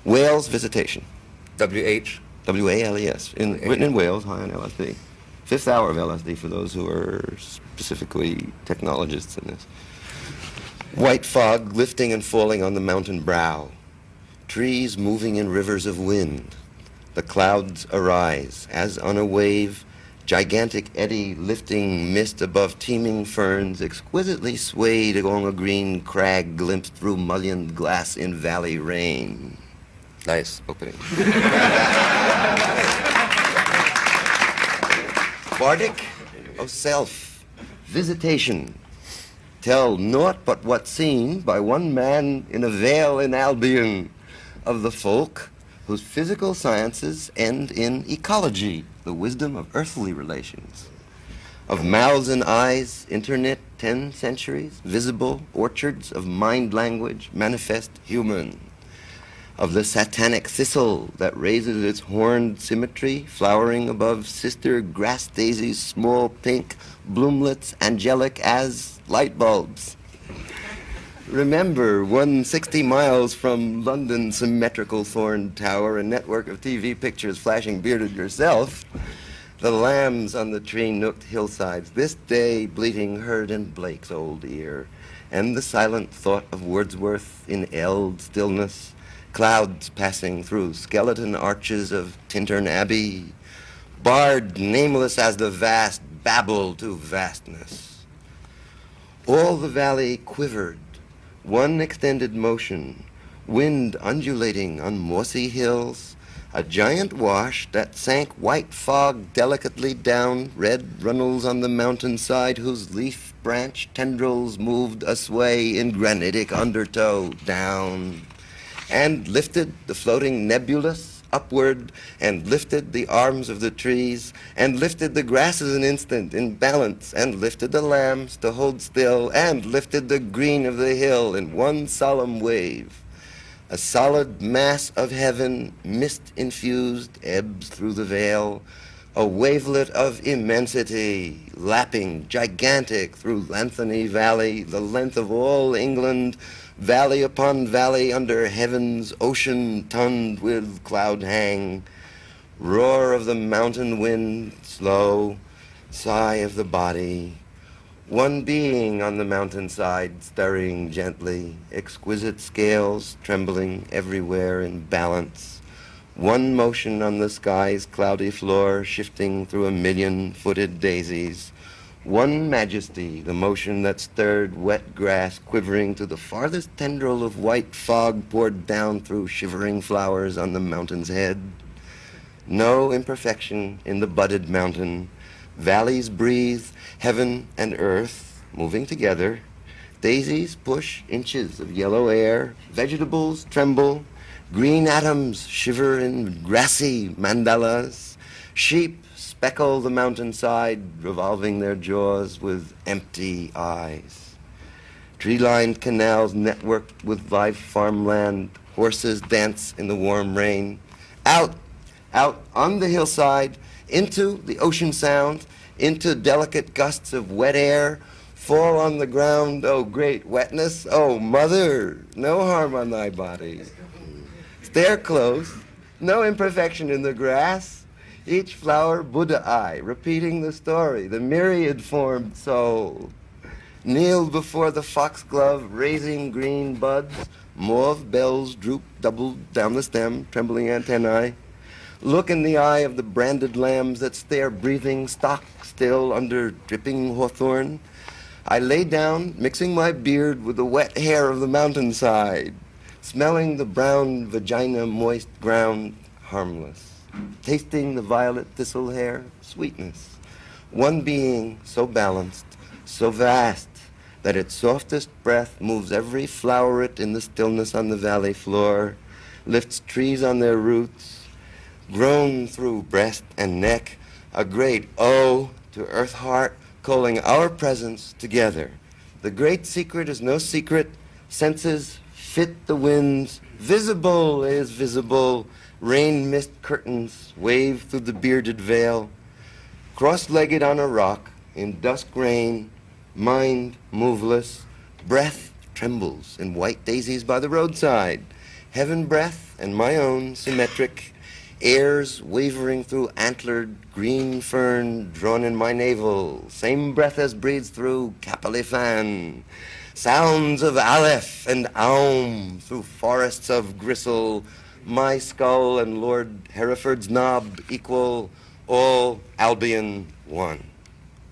Wales Visitation. W-H? W-A-L-E-S. Written in Wales, high on LSD. Fifth hour of LSD for those who are specifically technologists in this. White fog lifting and falling on the mountain brow. Trees moving in rivers of wind. The clouds arise, as on a wave, gigantic eddy lifting mist above teeming ferns, exquisitely swayed along a green crag glimpsed through mullioned glass in valley rain. Nice opening. Bardic of self, visitation. Tell naught but what's seen by one man in a vale in Albion of the folk whose physical sciences end in ecology, the wisdom of earthly relations. Of mouths and eyes, internet, 10 centuries, visible orchards of mind language, manifest human. Of the satanic thistle that raises its horned symmetry, flowering above sister grass daisies, small pink bloomlets, angelic as light bulbs. Remember, 160 miles from London's symmetrical thorned tower, a network of TV pictures flashing bearded yourself, the lambs on the tree-nooked hillsides, this day bleating heard in Blake's old ear, and the silent thought of Wordsworth in eld stillness, clouds passing through skeleton arches of Tintern Abbey, barred nameless as the vast babble to vastness. All the valley quivered, one extended motion, wind undulating on mossy hills, a giant wash that sank white fog delicately down red runnels on the mountainside whose leaf branch tendrils moved a sway in granitic undertow down, and lifted the floating nebulous upward, and lifted the arms of the trees, and lifted the grasses an instant in balance, and lifted the lambs to hold still, and lifted the green of the hill in one solemn wave. A solid mass of heaven, mist-infused, ebbs through the vale, a wavelet of immensity, lapping, gigantic, through Lanthony Valley, the length of all England, valley upon valley under heaven's ocean tunned with cloud hang, roar of the mountain wind, slow, sigh of the body, one being on the mountainside stirring gently, exquisite scales trembling everywhere in balance, one motion on the sky's cloudy floor shifting through a million-footed daisies, one majesty, the motion that stirred wet grass quivering to the farthest tendril of white fog poured down through shivering flowers on the mountain's head. No imperfection in the budded mountain. Valleys breathe, heaven and earth moving together. Daisies push inches of yellow air. Vegetables tremble. Green atoms shiver in grassy mandalas. Sheep speckle the mountainside, revolving their jaws with empty eyes. Tree-lined canals networked with live farmland, horses dance in the warm rain. Out on the hillside, into the ocean sound, into delicate gusts of wet air, fall on the ground, oh great wetness, oh mother, no harm on thy body. Stare close, no imperfection in the grass, each flower Buddha eye, repeating the story, the myriad-formed soul. Kneel before the foxglove, raising green buds, mauve bells droop doubled down the stem, trembling antennae. Look in the eye of the branded lambs that stare breathing stock still under dripping hawthorn. I lay down, mixing my beard with the wet hair of the mountainside, smelling the brown vagina moist ground, harmless. Tasting the violet thistle hair, sweetness. One being so balanced, so vast, that its softest breath moves every floweret in the stillness on the valley floor, lifts trees on their roots, grown through breast and neck, a great O to earth heart, calling our presence together. The great secret is no secret, senses fit the winds, visible is visible, rain mist curtains wave through the bearded veil. Cross-legged on a rock, in dusk rain, mind moveless, breath trembles in white daisies by the roadside. heaven breath and my own symmetric, airs wavering through antlered green fern drawn in my navel, same breath as breathes through Capelifan, sounds of Aleph and Aum through forests of gristle, my skull and Lord Hereford's knob equal, all Albion one.